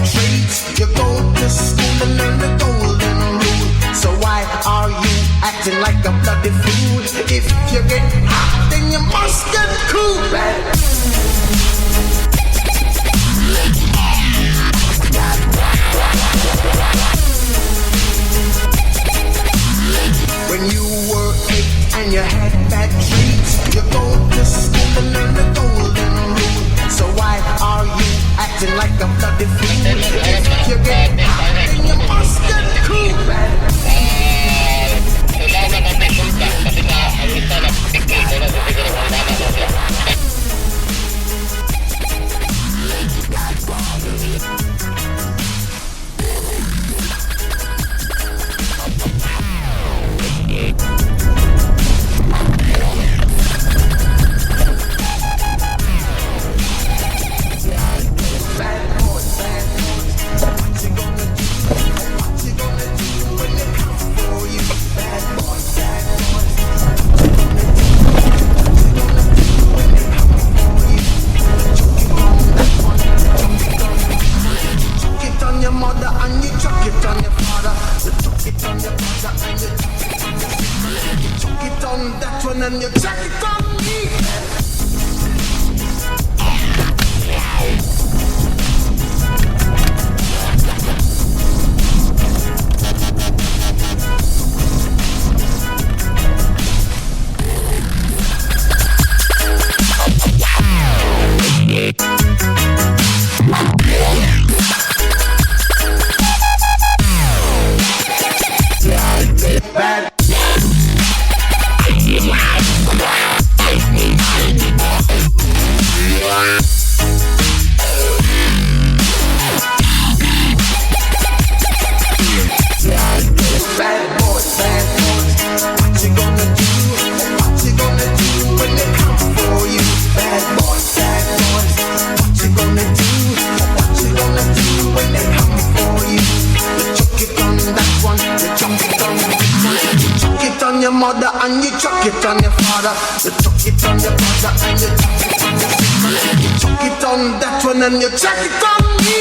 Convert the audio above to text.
trades. You go to school and learn the golden rule. So why are you acting like a bloody fool? If you get hot, then you must get cool, man. When you were 8 and you had bad traits, you go to school and learn the golden rule. So why are you acting like a bloody fool? If you get hot, then you must get cool, man. And you check it on me. Bad. Your mother and you chuck it on your father. You chuck it on your brother and you chuck it on your sister. You chuck it on that one and you chuck it on me.